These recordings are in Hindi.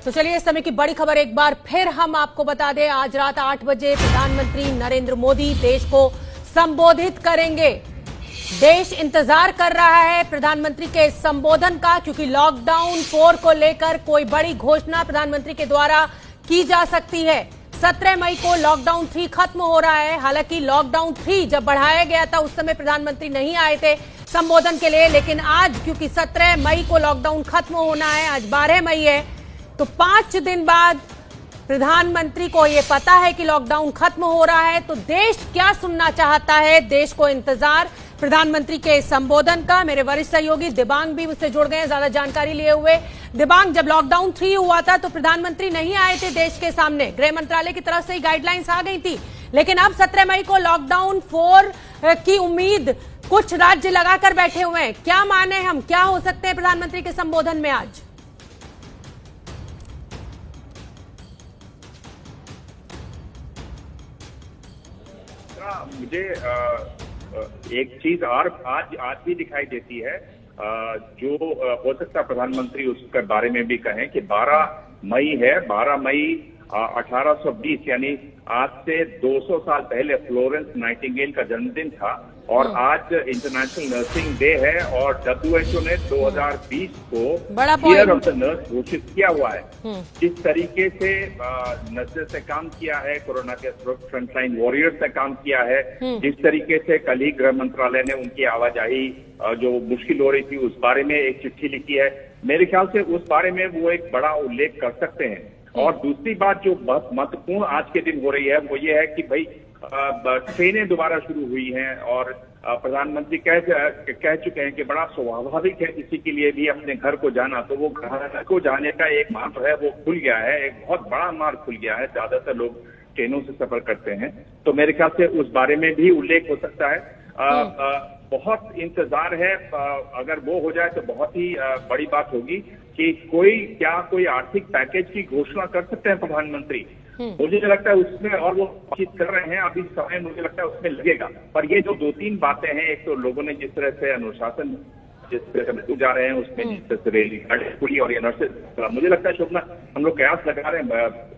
तो चलिए इस समय की बड़ी खबर एक बार फिर हम आपको बता दें। आज रात 8 बजे प्रधानमंत्री नरेंद्र मोदी देश को संबोधित करेंगे। देश इंतजार कर रहा है प्रधानमंत्री के संबोधन का, क्योंकि लॉकडाउन 4 को लेकर कोई बड़ी घोषणा प्रधानमंत्री के द्वारा की जा सकती है। 17 मई को लॉकडाउन 3 खत्म हो रहा है। हालांकि लॉकडाउन 3 जब बढ़ाया गया था उस समय प्रधानमंत्री नहीं आए थे संबोधन के लिए, लेकिन आज क्योंकि 17 मई को लॉकडाउन खत्म होना है, आज 12 मई है, तो 5 दिन बाद प्रधानमंत्री को यह पता है कि लॉकडाउन खत्म हो रहा है। तो देश क्या सुनना चाहता है, देश को इंतजार प्रधानमंत्री के संबोधन का। मेरे वरिष्ठ सहयोगी दिबांग भी मुझसे जुड़ गए हैं ज्यादा जानकारी लिए हुए। दिबांग, जब लॉकडाउन 3 हुआ था तो प्रधानमंत्री नहीं आए थे देश के सामने, गृह मंत्रालय की तरफ से ही गाइडलाइंस आ गई थी, लेकिन अब 17 मई को लॉकडाउन 4 की उम्मीद कुछ राज्य लगाकर बैठे हुए हैं। क्या माने हम, क्या हो सकते हैं प्रधानमंत्री के संबोधन में आज? मुझे एक चीज और आज भी दिखाई देती है, जो हो सकता है प्रधानमंत्री उसके बारे में भी कहें कि 12 मई है। 12 मई 1820 यानी आज से 200 साल पहले फ्लोरेंस नाइटिंगेल का जन्मदिन था, और आज इंटरनेशनल नर्सिंग डे है, और WHO ने 2020 को ईयर ऑफ द नर्स घोषित किया हुआ है। जिस तरीके से नर्सेस ने काम किया है, कोरोना के फ्रंटलाइन वॉरियर्स ने काम किया है, जिस तरीके से कल ही गृह मंत्रालय ने उनकी आवाजाही जो मुश्किल हो रही थी उस बारे में एक चिट्ठी लिखी है, मेरे ख्याल से उस बारे में वो एक बड़ा उल्लेख कर सकते हैं। और दूसरी बात जो बहुत महत्वपूर्ण आज के दिन हो रही है वो ये है कि भाई ट्रेनें दोबारा शुरू हुई हैं, और प्रधानमंत्री कह चुके हैं कि बड़ा स्वाभाविक है किसी के लिए भी अपने घर को जाना, तो वो घर को जाने का एक मार्ग है वो खुल गया है, एक बहुत बड़ा मार्ग खुल गया है। ज्यादातर लोग ट्रेनों से सफर करते हैं, तो मेरे ख्याल से उस बारे में भी उल्लेख हो सकता है। बहुत इंतजार है, अगर वो हो जाए तो बहुत ही बड़ी बात होगी कि कोई आर्थिक पैकेज की घोषणा कर सकते हैं प्रधानमंत्री। मुझे लगता है उसमें, और वो बातचीत कर रहे हैं अभी, समय मुझे लगता है उसमें लगेगा। पर ये जो 2-3 बातें हैं, एक तो लोगों ने जिस तरह से अनुशासन जिस तरह से जा रहे हैं उसमें, जिस तरह से रेलगाड़ी खुली और ये नर्सेस, मुझे लगता है शोभना हम लोग कयास लगा रहे हैं,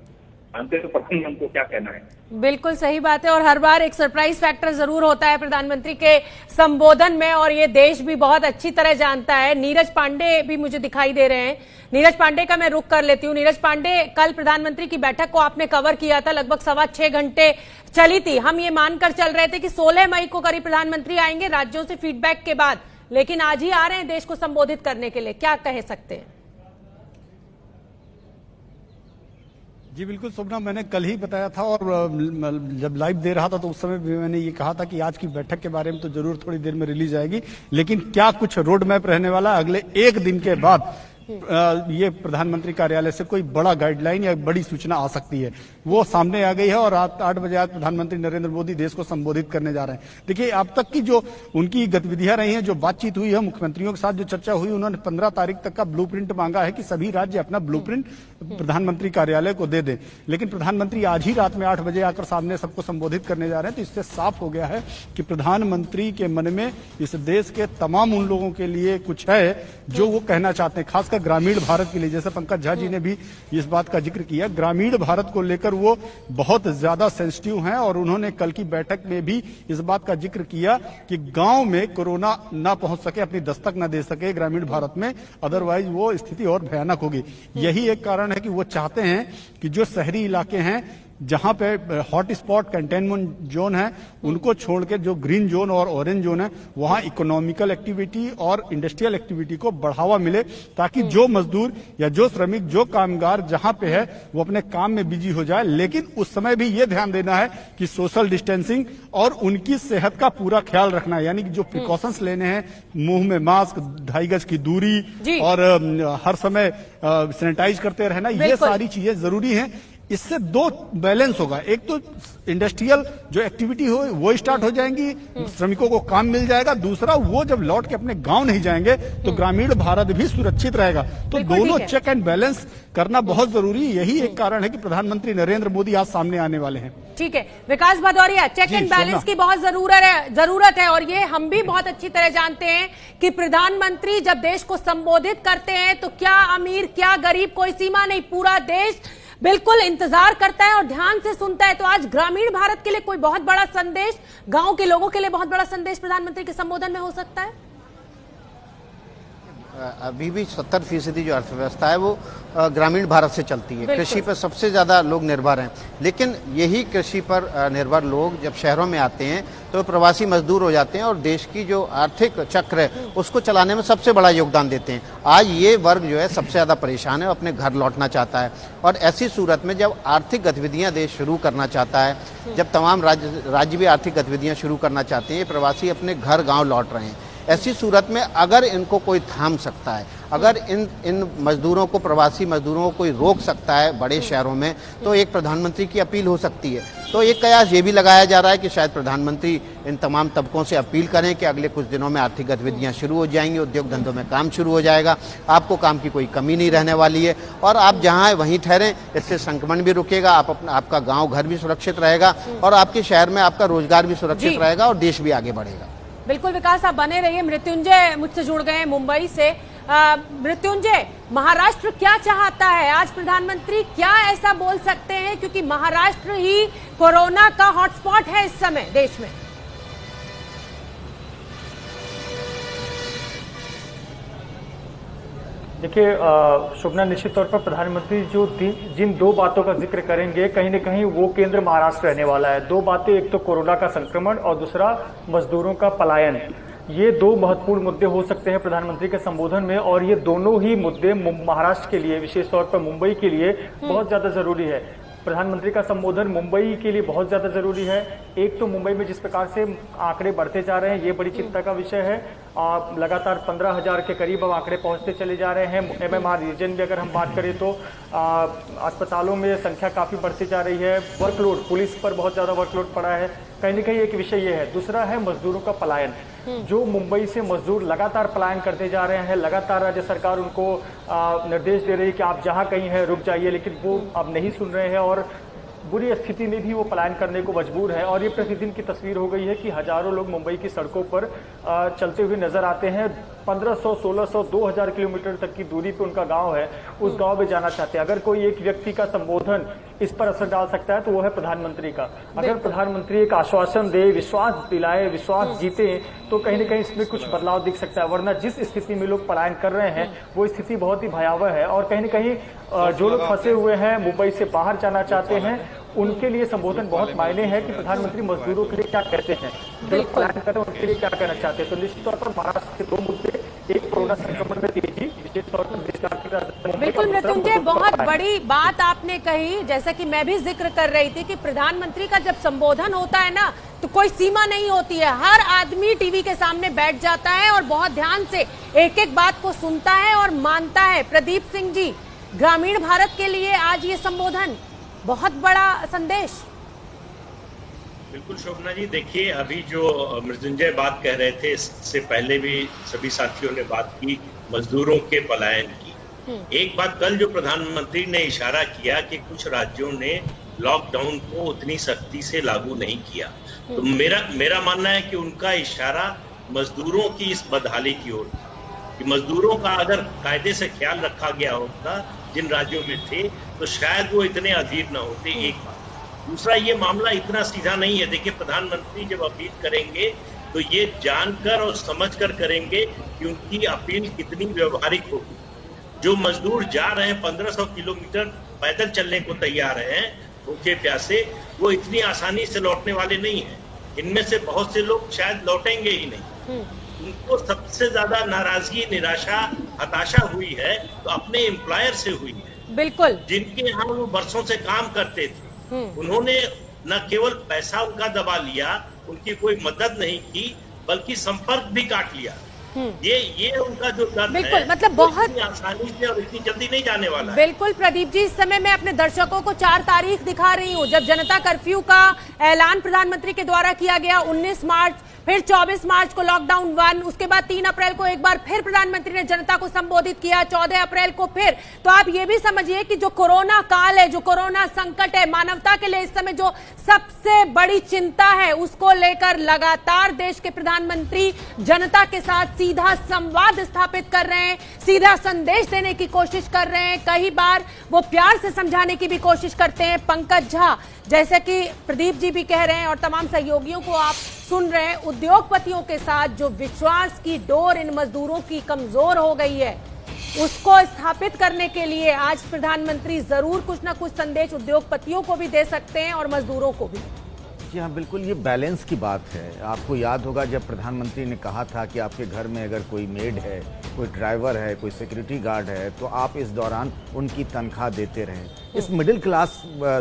अंत तो पता नहीं हमको क्या कहना है। बिल्कुल सही बात है, और हर बार एक सरप्राइज फैक्टर जरूर होता है प्रधानमंत्री के संबोधन में, और ये देश भी बहुत अच्छी तरह जानता है। नीरज पांडे भी मुझे दिखाई दे रहे हैं, नीरज पांडे का मैं रुख कर लेती हूँ। नीरज पांडे, कल प्रधानमंत्री की बैठक को आपने कवर किया था, लगभग 6.25 घंटे चली थी। हम ये मानकर चल रहे थे कि 16 मई को करीब प्रधानमंत्री आएंगे राज्यों से फीडबैक के बाद, लेकिन आज ही आ रहे हैं देश को संबोधित करने के लिए, क्या कह सकते हैं? जी बिल्कुल शोभना, मैंने कल ही बताया था, और जब लाइव दे रहा था तो उस समय भी मैंने ये कहा था कि आज की बैठक के बारे में तो जरूर थोड़ी देर में रिलीज आएगी, लेकिन क्या कुछ रोड मैप रहने वाला अगले 1 दिन के बाद ये प्रधानमंत्री कार्यालय से कोई बड़ा गाइडलाइन या बड़ी सूचना आ सकती है, वो सामने आ गई है। और रात 8 बजे आज प्रधानमंत्री नरेंद्र मोदी देश को संबोधित करने जा रहे हैं। देखिए, अब तक की जो उनकी गतिविधियां रही हैं, जो बातचीत हुई है मुख्यमंत्रियों के साथ, जो चर्चा हुई, उन्होंने 15 तारीख तक का ब्लूप्रिंट मांगा है कि सभी राज्य अपना ब्लूप्रिंट प्रधानमंत्री कार्यालय को दे दें। लेकिन प्रधानमंत्री आज ही रात में 8 बजे आकर सामने सबको संबोधित करने जा रहे हैं, तो इससे साफ हो गया है कि प्रधानमंत्री के मन में इस देश के तमाम उन लोगों के लिए कुछ है जो वो कहना चाहते हैं, खासकर ग्रामीण भारत के लिए। जैसे पंकज झा जी ने भी इस बात का जिक्र किया, ग्रामीण भारत को लेकर वो बहुत ज्यादा सेंसिटिव हैं, और उन्होंने कल की बैठक में भी इस बात का जिक्र किया कि गांव में कोरोना ना पहुंच सके, अपनी दस्तक ना दे सके ग्रामीण भारत में, अदरवाइज वो स्थिति और भयानक होगी। यही एक कारण है कि वो चाहते हैं कि जो शहरी इलाके हैं, जहां पे हॉट स्पॉट कंटेनमेंट जोन है, उनको छोड़ के जो ग्रीन जोन और ऑरेंज जोन है, वहां इकोनॉमिकल एक्टिविटी और इंडस्ट्रियल एक्टिविटी को बढ़ावा मिले, ताकि जो मजदूर या जो श्रमिक, जो कामगार जहां पे है वो अपने काम में बिजी हो जाए। लेकिन उस समय भी ये ध्यान देना है कि सोशल डिस्टेंसिंग और उनकी सेहत का पूरा ख्याल रखना है, यानी कि जो प्रिकॉशंस लेने हैं, मुंह में मास्क, 2.5 गज की दूरी, और हर समय सैनिटाइज करते रहना, ये सारी चीजें जरूरी हैं। इससे दो बैलेंस होगा। एक तो इंडस्ट्रियल जो एक्टिविटी हो वो स्टार्ट हो जाएंगी, श्रमिकों को काम मिल जाएगा। दूसरा, वो जब लौट के अपने गांव नहीं जाएंगे तो ग्रामीण भारत भी सुरक्षित रहेगा। तो दोनों चेक एंड बैलेंस करना बहुत जरूरी। यही एक कारण है कि प्रधानमंत्री नरेंद्र मोदी आज सामने आने वाले हैं। ठीक है विकास भदौरिया, चेक एंड बैलेंस की बहुत जरूरत है और ये हम भी बहुत अच्छी तरह जानते हैं कि प्रधानमंत्री जब देश को संबोधित करते हैं तो क्या अमीर क्या गरीब कोई सीमा नहीं, पूरा देश बिल्कुल इंतजार करता है और ध्यान से सुनता है। तो आज ग्रामीण भारत के लिए कोई बहुत बड़ा संदेश, गांव के लोगों के लिए बहुत बड़ा संदेश प्रधानमंत्री के संबोधन में हो सकता है। अभी भी 70% जो अर्थव्यवस्था है वो ग्रामीण भारत से चलती है। कृषि पर सबसे ज्यादा लोग निर्भर हैं, लेकिन यही कृषि पर निर्भर लोग जब शहरों में आते हैं तो प्रवासी मजदूर हो जाते हैं और देश की जो आर्थिक चक्र है उसको चलाने में सबसे बड़ा योगदान देते हैं। आज ये वर्ग जो है सबसे ज्यादा परेशान है, अपने घर लौटना चाहता है। और ऐसी सूरत में जब आर्थिक गतिविधियां देश शुरू करना चाहता है, जब तमाम राज्य भी आर्थिक गतिविधियां शुरू करना चाहते हैं, ये प्रवासी अपने घर गाँव लौट रहे हैं। ऐसी सूरत में अगर इनको कोई थाम सकता है, अगर इन मजदूरों को, प्रवासी मजदूरों को कोई रोक सकता है बड़े शहरों में, तो एक प्रधानमंत्री की अपील हो सकती है। तो एक कयास ये भी लगाया जा रहा है कि शायद प्रधानमंत्री इन तमाम तबकों से अपील करें कि अगले कुछ दिनों में आर्थिक गतिविधियां शुरू हो जाएंगी, उद्योग धंधों में काम शुरू हो जाएगा, आपको काम की कोई कमी नहीं रहने वाली है और आप जहां हैं वहीं ठहरें। इससे संक्रमण भी रुकेगा, आपका गाँव घर भी सुरक्षित रहेगा और आपके शहर में आपका रोजगार भी सुरक्षित रहेगा और देश भी आगे बढ़ेगा। बिल्कुल विकास, आप बने रहिए। मृत्युंजय मुझसे जुड़ गए हैं मुंबई से। मृत्युंजय, महाराष्ट्र क्या चाहता है? आज प्रधानमंत्री क्या ऐसा बोल सकते हैं, क्योंकि महाराष्ट्र ही कोरोना का हॉटस्पॉट है इस समय देश में। देखिए शुभना, निश्चित तौर पर प्रधानमंत्री जो जिन दो बातों का जिक्र करेंगे कहीं न कहीं वो केंद्र महाराष्ट्र रहने वाला है। दो बातें, एक तो कोरोना का संक्रमण और दूसरा मजदूरों का पलायन। ये दो महत्वपूर्ण मुद्दे हो सकते हैं प्रधानमंत्री के संबोधन में और ये दोनों ही मुद्दे महाराष्ट्र के लिए, विशेष तौर पर मुंबई के लिए बहुत ज्यादा जरूरी है। प्रधानमंत्री का संबोधन मुंबई के लिए बहुत ज्यादा जरूरी है। एक तो मुंबई में जिस प्रकार से आंकड़े बढ़ते जा रहे हैं ये बड़ी चिंता का विषय है। लगातार 15,000 के करीब अब आंकड़े पहुंचते चले जा रहे हैं। एमएमआर रीजन में अगर हम बात करें तो अस्पतालों में संख्या काफी बढ़ती जा रही है। वर्कलोड, पुलिस पर बहुत ज्यादा वर्कलोड पड़ा है। कहीं न कहीं एक विषय ये है। दूसरा है मजदूरों का पलायन। जो मुंबई से मजदूर लगातार पलायन करते जा रहे हैं, लगातार राज्य सरकार उनको निर्देश दे रही है कि आप जहां कहीं हैं रुक जाइए, लेकिन वो अब नहीं सुन रहे हैं और बुरी स्थिति में भी वो पलायन करने को मजबूर है। और ये प्रतिदिन की तस्वीर हो गई है कि हजारों लोग मुंबई की सड़कों पर चलते हुए नजर आते हैं। 1500, 1600, 2000 किलोमीटर तक की दूरी पे उनका गांव है, उस गांव में जाना चाहते हैं। अगर कोई एक व्यक्ति का संबोधन इस पर असर डाल सकता है तो वो है प्रधानमंत्री का। अगर प्रधानमंत्री एक आश्वासन दे, विश्वास दिलाए, विश्वास जीते, तो कहीं न कहीं इसमें कुछ बदलाव दिख सकता है। वरना जिस स्थिति में लोग पलायन कर रहे हैं वो स्थिति बहुत ही भयावह है और कहीं न कहीं जो लोग फंसे हुए हैं, मुंबई से बाहर जाना चाहते हैं, उनके लिए संबोधन बहुत मायने है कि प्रधानमंत्री मजदूरों के लिए क्या कहते हैं, जो लोग पलायन करते हैं उनके लिए क्या कहना चाहते हैं। तो निश्चित तौर पर महाराष्ट्र के दो मुद्दे, एक कोरोना संक्रमण में तेजी, विशेष तौर पर देश का। बिल्कुल मृत्युंजय, बहुत बड़ी बात आपने कही। जैसा कि मैं भी जिक्र कर रही थी कि प्रधानमंत्री का जब संबोधन होता है ना तो कोई सीमा नहीं होती है। हर आदमी टीवी के सामने बैठ जाता है और बहुत ध्यान से एक एक बात को सुनता है और मानता है। प्रदीप सिंह जी, ग्रामीण भारत के लिए आज ये संबोधन बहुत बड़ा संदेश। बिल्कुल शोभना जी, देखिए अभी जो मृत्युंजय बात कह रहे थे, इससे पहले भी सभी साथियों ने बात की मजदूरों के पलायन की। एक बात कल जो प्रधानमंत्री ने इशारा किया कि कुछ राज्यों ने लॉकडाउन को उतनी सख्ती से लागू नहीं किया, तो मेरा मानना है कि उनका इशारा मजदूरों की इस बदहाली की ओर, कि मजदूरों का अगर कायदे से ख्याल रखा गया होता जिन राज्यों में थे तो शायद वो इतने अधीर न होते। एक बात। दूसरा, ये मामला इतना सीधा नहीं है। देखिए प्रधानमंत्री जब अपील करेंगे तो ये जानकर और समझकर करेंगे कि उनकी अपील कितनी व्यवहारिक होगी। जो मजदूर जा रहे हैं 1500 किलोमीटर पैदल चलने को तैयार हैं भूखे प्यासे, वो इतनी आसानी से लौटने वाले नहीं हैं। इनमें से बहुत से लोग शायद लौटेंगे ही नहीं। उनको सबसे ज्यादा नाराजगी, निराशा, हताशा हुई है तो अपने एम्प्लॉयर से हुई है। बिल्कुल, जिनके यहाँ वो बरसों से काम करते थे, उन्होंने न केवल पैसा उनका दबा लिया, उनकी कोई मदद नहीं की, बल्कि संपर्क भी काट लिया। ये उनका जो दर्द बिल्कुल, है, मतलब बहुत इतनी आसानी से और इतनी जल्दी नहीं जाने वाला है। बिल्कुल प्रदीप जी, इस समय मैं अपने दर्शकों को 4 तारीख दिखा रही हूँ, जब जनता कर्फ्यू का ऐलान प्रधानमंत्री के द्वारा किया गया। 19 मार्च, फिर 24 मार्च को लॉकडाउन 1, उसके बाद 3 अप्रैल को एक बार फिर प्रधानमंत्री ने जनता को संबोधित किया, 14 अप्रैल को फिर। तो आप ये भी समझिए कि जो कोरोना काल है, जो कोरोना संकट है, मानवता के लिए इस समय जो सबसे बड़ी चिंता है, उसको लेकर लगातार देश के प्रधानमंत्री जनता के साथ सीधा संवाद स्थापित कर रहे हैं, सीधा संदेश देने की कोशिश कर रहे हैं। कई बार वो प्यार से समझाने की भी कोशिश करते हैं। पंकज झा, जैसे कि प्रदीप जी भी कह रहे हैं और तमाम सहयोगियों को आप सुन रहे हैं, उद्योगपतियों के साथ जो विश्वास की डोर इन मजदूरों की कमजोर हो गई है, उसको स्थापित करने के लिए आज प्रधानमंत्री जरूर कुछ ना कुछ संदेश उद्योगपतियों को भी दे सकते हैं और मजदूरों को भी। जी हाँ, बिल्कुल, ये बैलेंस की बात है। आपको याद होगा जब प्रधानमंत्री ने कहा था कि आपके घर में अगर कोई मेड है, कोई ड्राइवर है, कोई सिक्योरिटी गार्ड है, तो आप इस दौरान उनकी तनख्वाह देते रहें। इस मिडिल क्लास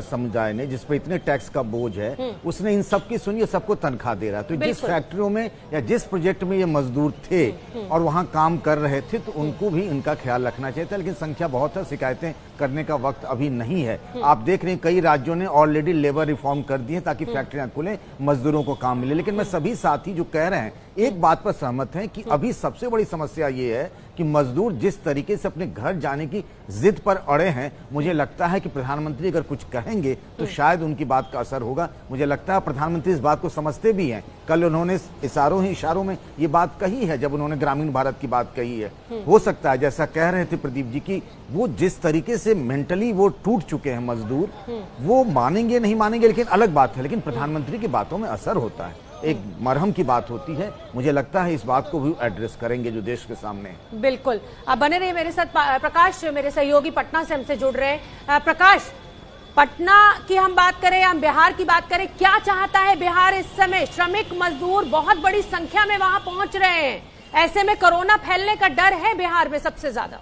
समुदाय ने, जिस पर इतने टैक्स का बोझ है, उसने इन सबकी सुनी, सबको तनख्वाह दे रहा है। तो जिस फैक्ट्रियों में या जिस प्रोजेक्ट में ये मजदूर थे और वहाँ काम कर रहे थे, तो उनको भी इनका ख्याल रखना चाहिए था। लेकिन संख्या बहुत है, शिकायतें करने का वक्त अभी नहीं है। आप देख रहे हैं कई राज्यों ने ऑलरेडी लेबर रिफॉर्म कर दिए ताकि फैक्ट्रियां खुलें, मजदूरों को काम मिले। लेकिन मैं सभी साथी जो कह रहे हैं एक बात पर सहमत हैं कि अभी सबसे बड़ी समस्या ये है कि मजदूर जिस तरीके से अपने घर जाने की जिद पर अड़े हैं, मुझे लगता है कि प्रधानमंत्री अगर कुछ कहेंगे तो शायद उनकी बात का असर होगा। मुझे लगता है प्रधानमंत्री इस बात को समझते भी हैं। कल उन्होंने इशारों में ये बात कही है जब उन्होंने ग्रामीण भारत की बात कही है। हो सकता है, जैसा कह रहे थे प्रदीप जी, की वो जिस तरीके से मेंटली वो टूट चुके हैं मजदूर, वो मानेंगे नहीं मानेंगे लेकिन अलग बात है, लेकिन प्रधानमंत्री की बातों में असर होता है, एक मरहम की बात होती है। मुझे लगता है इस बात को भी एड्रेस करेंगे जो देश के सामने है। बिल्कुल, आप बने रहिए मेरे साथ। प्रकाश, मेरे सहयोगी पटना से हमसे जुड़ रहे हैं। प्रकाश, पटना की हम बात करें या हम बिहार की बात करें, क्या चाहता है बिहार इस समय? श्रमिक मजदूर बहुत बड़ी संख्या में वहां पहुंच रहे हैं, ऐसे में कोरोना फैलने का डर है बिहार में सबसे ज्यादा।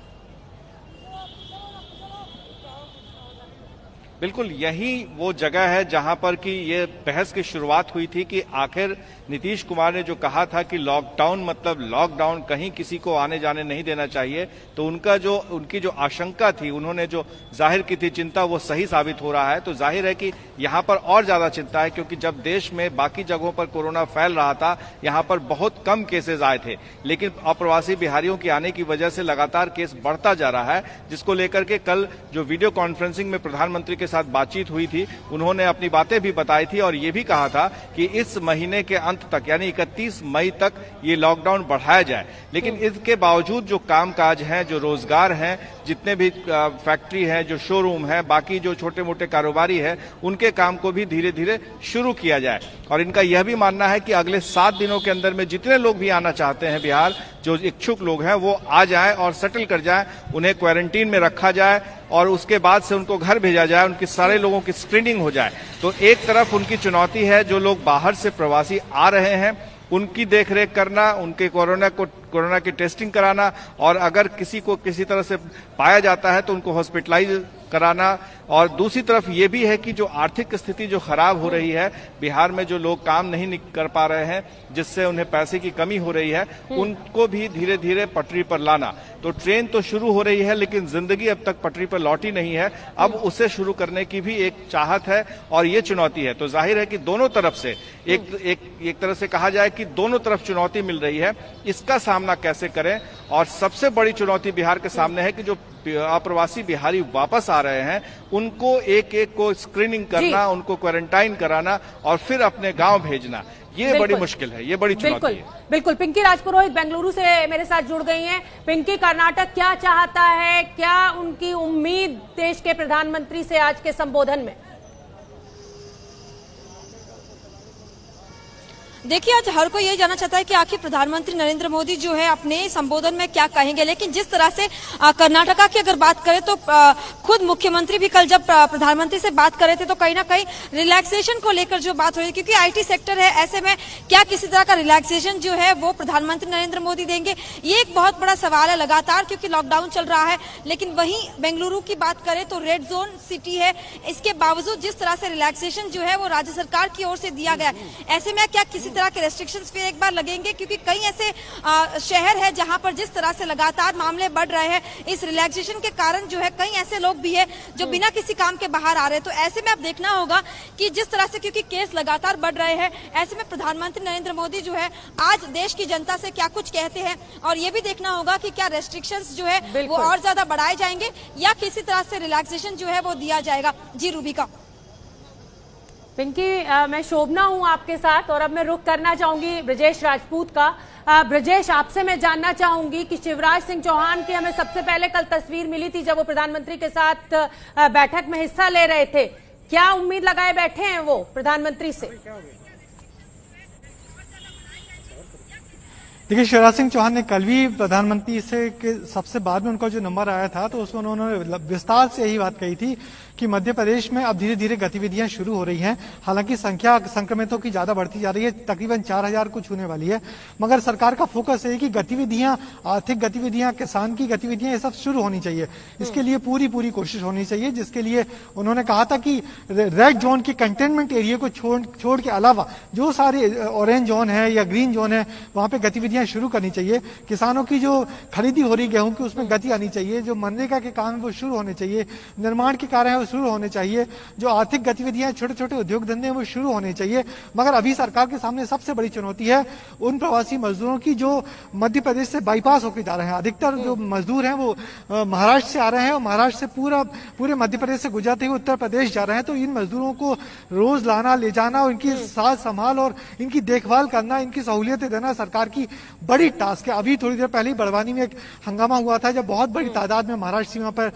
बिल्कुल, यही वो जगह है जहां पर कि ये बहस की शुरुआत हुई थी कि आखिर नीतीश कुमार ने जो कहा था कि लॉकडाउन मतलब लॉकडाउन, कहीं किसी को आने जाने नहीं देना चाहिए, तो उनकी जो आशंका थी, उन्होंने जो जाहिर की थी चिंता, वो सही साबित हो रहा है। तो जाहिर है कि यहाँ पर और ज्यादा चिंता है, क्योंकि जब देश में बाकी जगहों पर कोरोना फैल रहा था, यहाँ पर बहुत कम केसेज आए थे, लेकिन अप्रवासी बिहारियों के आने की वजह से लगातार केस बढ़ता जा रहा है, जिसको लेकर के कल जो वीडियो कॉन्फ्रेंसिंग में प्रधानमंत्री के साथ बातचीत हुई थी, उन्होंने अपनी बातें भी बताई थी और ये भी कहा था कि इस महीने के अंत तक, यानी 31 मई तक ये लॉकडाउन बढ़ाया जाए। लेकिन इसके बावजूद जो कामकाज हैं, जो रोजगार हैं, जितने भी फैक्ट्री है, जो शोरूम है, बाकी जो छोटे मोटे कारोबारी है, उनके काम को भी धीरे धीरे शुरू किया जाए। और इनका यह भी मानना है कि अगले 7 दिनों के अंदर में जितने लोग भी आना चाहते हैं बिहार, जो इच्छुक लोग हैं, वो आ जाएं और सेटल कर जाएं, उन्हें क्वारंटीन में रखा जाए और उसके बाद से उनको घर भेजा जाए, उनके सारे लोगों की स्क्रीनिंग हो जाए। तो एक तरफ उनकी चुनौती है, जो लोग बाहर से प्रवासी आ रहे हैं उनकी देखरेख करना, उनके कोरोना की टेस्टिंग कराना, और अगर किसी को किसी तरह से पाया जाता है तो उनको हॉस्पिटलाइज कराना। और दूसरी तरफ ये भी है कि जो आर्थिक स्थिति जो खराब हो रही है बिहार में, जो लोग काम नहीं कर पा रहे हैं, जिससे उन्हें पैसे की कमी हो रही है, उनको भी धीरे धीरे पटरी पर लाना। तो ट्रेन तो शुरू हो रही है, लेकिन जिंदगी अब तक पटरी पर लौटी नहीं है, अब उसे शुरू करने की भी एक चाहत है और ये चुनौती है। तो जाहिर है कि दोनों तरफ से एक तरह से कहा जाए कि दोनों तरफ चुनौती मिल रही है, इसका सामना कैसे करें। और सबसे बड़ी चुनौती बिहार के सामने है कि जो अप्रवासी बिहारी वापस आ रहे हैं, उनको एक एक को स्क्रीनिंग करना, उनको क्वारंटाइन कराना और फिर अपने गांव भेजना, ये बड़ी मुश्किल है, ये बड़ी चुनौती है। बिल्कुल। पिंकी राजपुरोहित बेंगलुरु से मेरे साथ जुड़ गई हैं। पिंकी, कर्नाटक क्या चाहता है, क्या उनकी उम्मीद देश के प्रधानमंत्री से आज के संबोधन में? देखिए, आज हर कोई ये जानना चाहता है कि आखिर प्रधानमंत्री नरेंद्र मोदी जो है अपने संबोधन में क्या कहेंगे। लेकिन जिस तरह से कर्नाटका की अगर बात करें तो खुद मुख्यमंत्री भी कल जब प्रधानमंत्री से बात कर रहे थे तो कहीं ना कहीं रिलैक्सेशन को लेकर जो बात हो रही है, क्योंकि आईटी सेक्टर है, ऐसे में क्या किसी तरह का रिलैक्सेशन जो है वो प्रधानमंत्री नरेंद्र मोदी देंगे, ये एक बहुत बड़ा सवाल है लगातार, क्योंकि लॉकडाउन चल रहा है। लेकिन वहीं बेंगलुरु की बात करें तो रेड जोन सिटी है, इसके बावजूद जिस तरह से रिलैक्सेशन जो है वो राज्य सरकार की ओर से दिया गया है, ऐसे में क्या किसी तरह के रेस्ट्रिक्शंस फिर एक बार लगेंगे, क्योंकि कई ऐसे शहर है जहां पर जिस तरह से लगातार मामले बढ़ रहे हैं, इस रिलैक्सेशन के कारण जो है कई ऐसे लोग भी है जो बिना किसी काम के बाहर आ रहे हैं। तो ऐसे में अब देखना होगा कि जिस तरह से, क्योंकि केस लगातार बढ़ रहे हैं, ऐसे में प्रधानमंत्री नरेंद्र मोदी जो है आज देश की जनता से क्या कुछ कहते हैं, और ये भी देखना होगा कि क्या रेस्ट्रिक्शंस जो है वो और ज्यादा बढ़ाए जाएंगे या किसी तरह से रिलैक्सेशन जो है वो दिया जाएगा। जी रूबिका। पिंकी, मैं शोभना हूं आपके साथ और अब मैं रुख करना चाहूंगी ब्रजेश राजपूत का। ब्रजेश, आपसे मैं जानना चाहूंगी कि शिवराज सिंह चौहान की हमें सबसे पहले कल तस्वीर मिली थी जब वो प्रधानमंत्री के साथ बैठक में हिस्सा ले रहे थे। क्या उम्मीद लगाए बैठे हैं वो प्रधानमंत्री से? देखिए, शिवराज सिंह चौहान ने कल भी प्रधानमंत्री से सबसे बाद में उनका जो नंबर आया था तो उसमें उन्होंने विस्तार से यही बात कही थी कि मध्य प्रदेश में अब धीरे धीरे गतिविधियां शुरू हो रही हैं। हालांकि संख्या संक्रमितों की ज्यादा बढ़ती जा रही है, तकरीबन 4000 कुछ होने वाली है, मगर सरकार का फोकस है कि गतिविधियां, आर्थिक गतिविधियां, किसान की गतिविधियां, ये सब शुरू होनी चाहिए। इसके लिए पूरी कोशिश होनी चाहिए, जिसके लिए उन्होंने कहा था कि रेड जोन के कंटेनमेंट एरिया को छोड़ के अलावा जो सारे ऑरेंज जोन है या ग्रीन जोन है वहां पे गतिविधियां शुरू करनी चाहिए। किसानों की जो खरीदी हो रही गेहूं की उसमें गति आनी चाहिए, जो मनरेगा के काम है वो शुरू होने चाहिए, निर्माण के कार्य है शुरू होने चाहिए, जो आर्थिक गतिविधियां, छोटे छोटे उद्योग धंधे हैं वो शुरू होने चाहिए। मगर अभी सरकार के सामने सबसे बड़ी चुनौती है उन प्रवासी मजदूरों की जो मध्य प्रदेश से बाईपास होकर जा रहे हैं। अधिकतर जो मजदूर हैं वो महाराष्ट्र से आ रहे हैं और महाराष्ट्र से पूरे मध्य प्रदेश से गुजरते हुए उत्तर प्रदेश जा रहे हैं। तो इन मजदूरों को रोज लाना, ले जाना, उनकी साथ संभाल और इनकी देखभाल करना, इनकी सहूलियतें देना सरकार की बड़ी टास्क है। अभी थोड़ी देर पहले ही बड़वानी में एक हंगामा हुआ था जब बहुत बड़ी तादाद में महाराष्ट्र सीमा पर,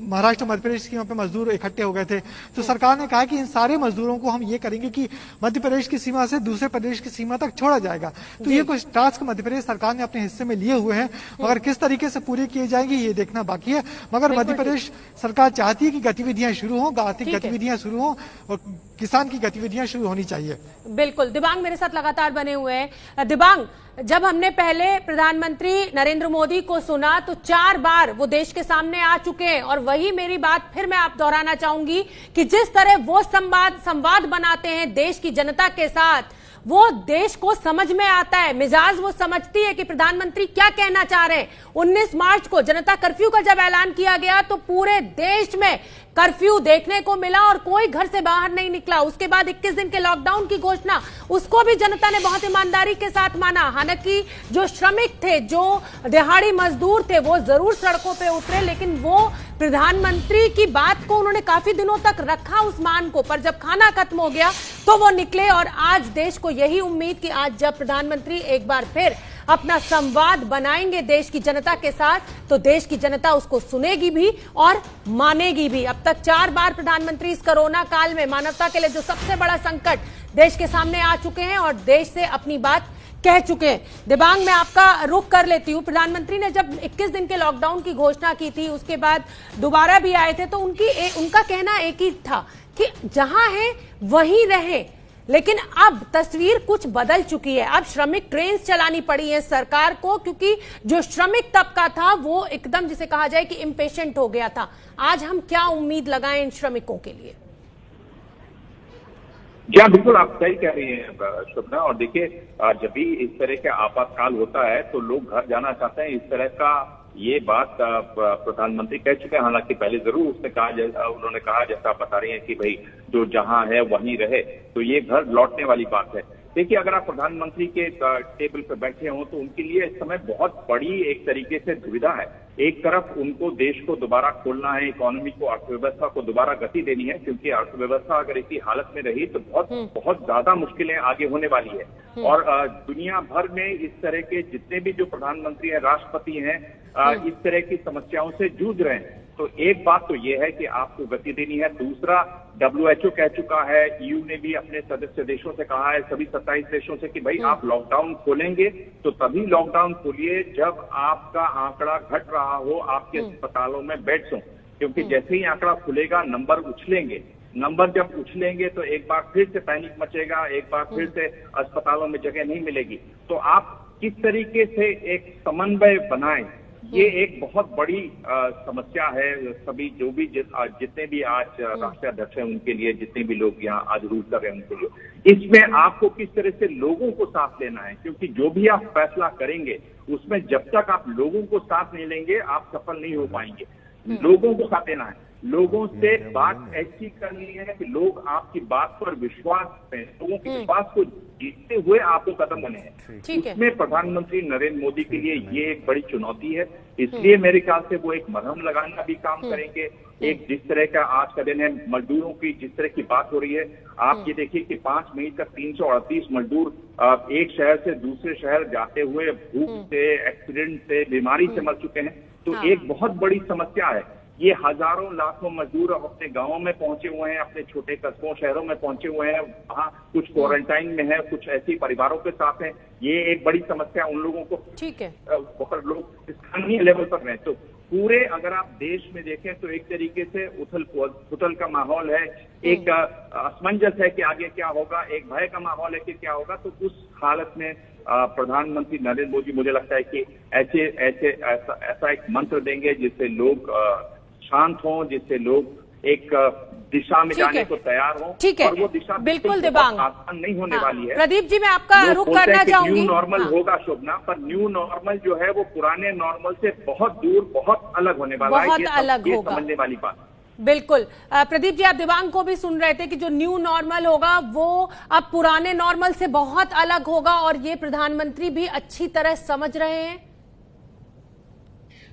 महाराष्ट्र मध्य प्रदेश सीमा पर मजदूर इकट्ठे हो गए थे। तो सरकार ने कहा कि इन सारे मजदूरों को हम ये करेंगे कि मध्य प्रदेश की सीमा से दूसरे प्रदेश की सीमा तक छोड़ा जाएगा। तो ये कुछ टास्क मध्य प्रदेश सरकार ने अपने हिस्से में लिए हुए हैं, मगर किस तरीके से पूरे किए जाएंगे ये देखना बाकी है। मगर मध्य प्रदेश सरकार चाहती है कि गतिविधियां शुरू हों, आर्थिक गतिविधियां शुरू हों और किसान की गतिविधियां शुरू होनी चाहिए। बिल्कुल। दिबांग मेरे साथ लगातार बने हुए हैं। दिबांग, जब हमने पहले प्रधानमंत्री नरेंद्र मोदी को सुना तो 4 बार वो देश के सामने आ चुके हैं, और वही मेरी बात फिर मैं आप दोहराना चाहूंगी कि जिस तरह वो संवाद बनाते हैं देश की जनता के साथ, वो देश को समझ में आता है, मिजाज वो समझती है कि प्रधानमंत्री क्या कहना चाह रहे हैं। 19 मार्च को जनता कर्फ्यू का जब ऐलान किया गया तो पूरे देश में कर्फ्यू देखने को मिला और कोई घर से बाहर नहीं निकला। उसके बाद 21 दिन के लॉकडाउन की घोषणा, उसको भी जनता ने बहुत ईमानदारी के साथ माना। हालांकि जो श्रमिक थे, जो दिहाड़ी मजदूर थे, वो जरूर सड़कों पे उतरे, लेकिन वो प्रधानमंत्री की बात को उन्होंने काफी दिनों तक रखा उस मान को, पर जब खाना खत्म हो गया तो वो निकले। और आज देश को यही उम्मीद कि आज जब प्रधानमंत्री एक बार फिर अपना संवाद बनाएंगे देश की जनता के साथ, तो देश की जनता उसको सुनेगी भी और मानेगी भी। अब तक 4 बार प्रधानमंत्री इस कोरोना काल में मानवता के लिए जो सबसे बड़ा संकट देश के सामने आ चुके हैं और देश से अपनी बात कह चुके हैं। दिबांग, मैं आपका रुख कर लेती हूं। प्रधानमंत्री ने जब 21 दिन के लॉकडाउन की घोषणा की थी, उसके बाद दोबारा भी आए थे, तो उनका कहना एक ही था कि जहां है वहीं रहे। लेकिन अब तस्वीर कुछ बदल चुकी है। अब श्रमिक ट्रेन चलानी पड़ी है सरकार को, क्योंकि जो श्रमिक तबका था वो एकदम, जिसे कहा जाए कि इम्पेशेंट हो गया था। आज हम क्या उम्मीद लगाएं इन श्रमिकों के लिए? जी हाँ, बिल्कुल आप सही कह रही हैं शुभना। और देखिए, जब भी इस तरह का आपातकाल होता है तो लोग घर जाना चाहते हैं। इस तरह का ये बात प्रधानमंत्री कह चुके हैं। हालांकि पहले जरूर उन्होंने कहा जैसा आप बता रही हैं कि भाई जो जहां है वहीं रहे, तो ये घर लौटने वाली बात है। देखिए, अगर आप प्रधानमंत्री के टेबल पर बैठे हों तो उनके लिए इस समय बहुत बड़ी एक तरीके से दुविधा है। एक तरफ उनको देश को दोबारा खोलना है, इकोनॉमी को, अर्थव्यवस्था को दोबारा गति देनी है, क्योंकि अर्थव्यवस्था अगर इसी हालत में रही तो बहुत ज्यादा मुश्किलें आगे होने वाली है। और दुनिया भर में इस तरह के जितने भी जो प्रधानमंत्री हैं, राष्ट्रपति हैं, इस तरह की समस्याओं से जूझ रहे हैं। तो एक बात तो ये है कि आपको गति देनी है। दूसरा, WHO कह चुका है, EU ने भी अपने सदस्य देशों से कहा है, सभी 27 देशों से, कि भाई आप लॉकडाउन खोलेंगे तो तभी लॉकडाउन खोलिए जब आपका आंकड़ा घट रहा हो आपके अस्पतालों में बेड्स हों, क्योंकि जैसे ही आंकड़ा खुलेगा नंबर उछलेंगे। नंबर जब उछलेंगे तो एक बार फिर से पैनिक मचेगा, एक बार फिर से अस्पतालों में जगह नहीं मिलेगी। तो आप किस तरीके से एक समन्वय बनाएं, ये एक बहुत बड़ी समस्या है। सभी जो भी जितने भी आज राष्ट्रीय अध्यक्ष हैं उनके लिए, जितने भी लोग यहाँ आज रूल कर रहे हैं उनके लिए, इसमें आपको किस तरह से लोगों को साथ लेना है, क्योंकि जो भी आप फैसला करेंगे उसमें जब तक आप लोगों को साथ नहीं लेंगे आप सफल नहीं हो पाएंगे। लोगों को साथ लेना है, लोगों से बात ऐसी करनी है कि लोग आपकी बात पर विश्वास करें, लोगों के विश्वास को जीतते हुए आपको कदम बने हैं। इसमें प्रधानमंत्री नरेंद्र मोदी के लिए ये एक बड़ी चुनौती है। इसलिए मेरे ख्याल से वो एक मरहम लगाने का भी काम करेंगे। एक जिस तरह का आज का दिन है, मजदूरों की जिस तरह की बात हो रही है, आप ये देखिए कि 5 मई तक 338 मजदूर एक शहर से दूसरे शहर जाते हुए भूख से, एक्सीडेंट से, बीमारी से मर चुके हैं। तो एक बहुत बड़ी समस्या है। ये हजारों लाखों मजदूर अपने गांवों में पहुंचे हुए हैं, अपने छोटे कस्बों शहरों में पहुंचे हुए हैं, वहाँ कुछ क्वारंटाइन में है, कुछ ऐसी परिवारों के साथ हैं। ये एक बड़ी समस्या उन लोगों को, ठीक है, बहुत लोग स्थानीय लेवल पर रहे। तो पूरे अगर आप देश में देखें तो एक तरीके से उथल पुथल का माहौल है, एक असमंजस है कि आगे क्या होगा, एक भय का माहौल है कि क्या होगा। तो उस हालत में प्रधानमंत्री नरेंद्र मोदी, मुझे लगता है कि ऐसा एक मंत्र देंगे जिससे लोग शांत हों, जिससे लोग एक दिशा में जाने को तैयार हों। ठीक है, और वो दिशा बिल्कुल दिबांग आसान नहीं होने वाली है। प्रदीप जी, मैं आपका रुख करना चाहूंगी। न्यू नॉर्मल होगा शोभना, पर न्यू नॉर्मल जो है वो पुराने नॉर्मल से बहुत दूर, बहुत अलग होने वाला है। बहुत अलग होगा, समझने वाली बात। बिल्कुल। प्रदीप जी, आप दिबांग को भी सुन रहे थे कि जो न्यू नॉर्मल होगा वो अब पुराने नॉर्मल से बहुत अलग होगा, और ये प्रधानमंत्री भी अच्छी तरह समझ रहे हैं।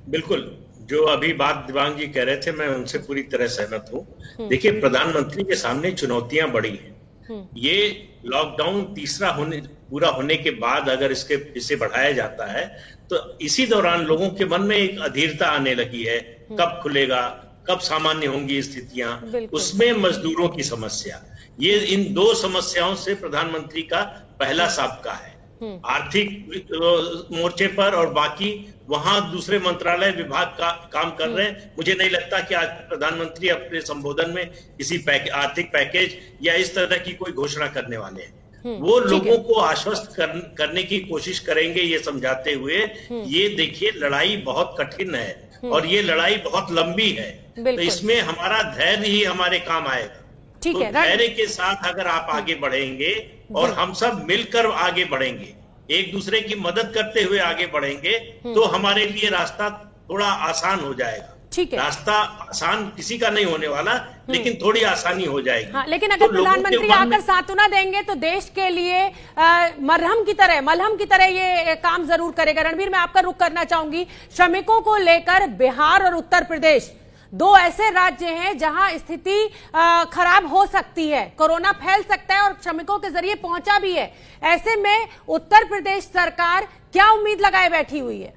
बिल्कुल, जो अभी बात दिबांग जी कह रहे थे मैं उनसे पूरी तरह सहमत हूँ। देखिए, प्रधानमंत्री के सामने चुनौतियां बड़ी हैं। ये लॉकडाउन तीसरा पूरा होने के बाद अगर इसे बढ़ाया जाता है तो इसी दौरान लोगों के मन में एक अधीरता आने लगी है, कब खुलेगा, कब सामान्य होंगी स्थितियां, उसमें मजदूरों की समस्या, ये इन दो समस्याओं से प्रधानमंत्री का पहला साबका है। आर्थिक मोर्चे पर और बाकी वहां दूसरे मंत्रालय विभाग का काम कर रहे हैं। मुझे नहीं लगता कि आज प्रधानमंत्री अपने संबोधन में किसी आर्थिक पैकेज या इस तरह की कोई घोषणा करने वाले हैं। वो लोगों को आश्वस्त करने की कोशिश करेंगे, ये समझाते हुए ये देखिए लड़ाई बहुत कठिन है और ये लड़ाई बहुत लंबी है, तो इसमें हमारा धैर्य ही हमारे काम आएगा। तो धैर्य के साथ अगर आप आगे बढ़ेंगे और हम सब मिलकर आगे बढ़ेंगे, एक दूसरे की मदद करते हुए आगे बढ़ेंगे, तो हमारे लिए रास्ता थोड़ा आसान हो जाएगा। ठीक है, रास्ता आसान किसी का नहीं होने वाला, लेकिन थोड़ी आसानी हो जाएगी। हाँ, लेकिन अगर प्रधानमंत्री आकर सांत्वना देंगे तो देश के लिए मलहम की तरह ये काम जरूर करेगा। रणबीर, मैं आपका रुख करना चाहूंगी। श्रमिकों को लेकर बिहार और उत्तर प्रदेश दो ऐसे राज्य हैं जहां स्थिति खराब हो सकती है, कोरोना फैल सकता है और श्रमिकों के जरिए पहुंचा भी है। ऐसे में उत्तर प्रदेश सरकार क्या उम्मीद लगाए बैठी हुई है?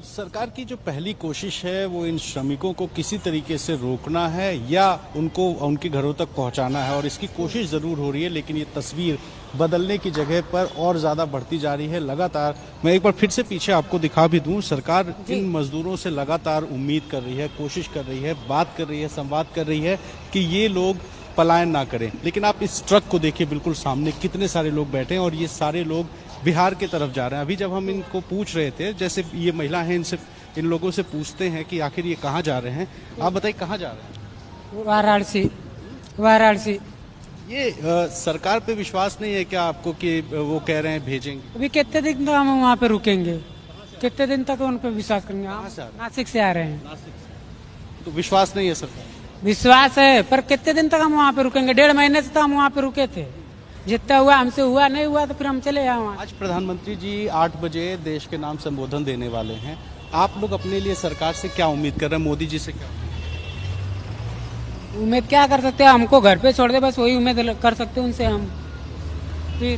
सरकार की जो पहली कोशिश है वो इन श्रमिकों को किसी तरीके से रोकना है या उनको उनके घरों तक पहुंचाना है, और इसकी कोशिश जरूर हो रही है, लेकिन ये तस्वीर बदलने की जगह पर और ज्यादा बढ़ती जा रही है लगातार। मैं एक बार फिर से पीछे आपको दिखा भी दूं, सरकार इन मजदूरों से लगातार उम्मीद कर रही है, कोशिश कर रही है, बात कर रही है, संवाद कर रही है कि ये लोग पलायन ना करें। लेकिन आप इस ट्रक को देखिए, बिल्कुल सामने कितने सारे लोग बैठे हैं और ये सारे लोग बिहार की तरफ जा रहे हैं। अभी जब हम इनको पूछ रहे थे, जैसे ये महिला है, इन लोगों से पूछते हैं कि आखिर ये कहाँ जा रहे हैं, आप बताइए कहाँ जा रहे हैं? वाराणसी। ये सरकार पे विश्वास नहीं है क्या आपको कि वो कह रहे हैं भेजेंगे? अभी कितने दिन तक हम वहाँ पे रुकेंगे, कितने दिन तक उन पे विश्वास करेंगे? नासिक से आ रहे हैं। तो विश्वास नहीं है सरकार? विश्वास है, पर कितने दिन तक हम वहाँ पे रुकेंगे? 1.5 महीने से तो हम वहाँ पे रुके थे, जितना हुआ हमसे हुआ, नहीं हुआ तो फिर हम चले आए वहाँ। आज प्रधानमंत्री जी 8 बजे देश के नाम संबोधन देने वाले हैं। आप लोग अपने लिए सरकार से क्या उम्मीद कर रहे हैं, मोदी जी से क्या उम्मीद क्या कर सकते हैं? हमको घर पे छोड़ दे, बस वही उम्मीद कर सकते हैं उनसे हम। फिर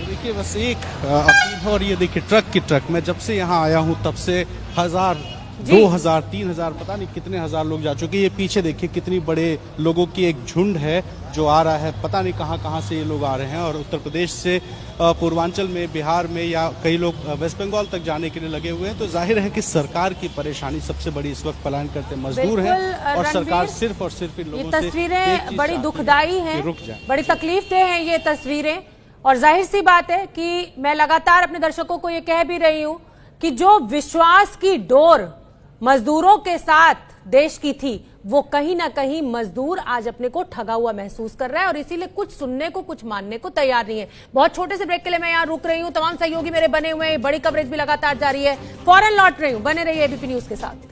देखिए बस एक अपील है, और ये देखिए ट्रक की ट्रक, मैं जब से यहाँ आया हूँ तब से 1000, 2000, 3000, पता नहीं कितने हजार लोग जा चुके। ये पीछे देखिए कितनी बड़े लोगों की एक झुंड है जो आ रहा है, पता नहीं कहाँ से ये लोग आ रहे हैं। और उत्तर प्रदेश से पूर्वांचल में, बिहार में, या कई लोग वेस्ट बंगाल तक जाने के लिए लगे हुए हैं। तो जाहिर है कि सरकार की परेशानी सबसे बड़ी इस वक्त पलायन करते मजदूर हैं, और सरकार सिर्फ और सिर्फ इन लोगों से तस्वीरें बड़ी दुखदाई हैं, बड़ी तकलीफ दे हैं ये तस्वीरें। और जाहिर सी बात है कि मैं लगातार अपने दर्शकों को यह कह भी रही हूं कि जो विश्वास की डोर मजदूरों के साथ देश की थी, वो कहीं ना कहीं मजदूर आज अपने को ठगा हुआ महसूस कर रहा है और इसीलिए कुछ सुनने को, कुछ मानने को तैयार नहीं है। बहुत छोटे से ब्रेक के लिए मैं यहां रुक रही हूं। तमाम सहयोगी मेरे बने हुए हैं, बड़ी कवरेज भी लगातार जारी है। फौरन लौट रही हूं, बने रहिए एबीपी न्यूज के साथ।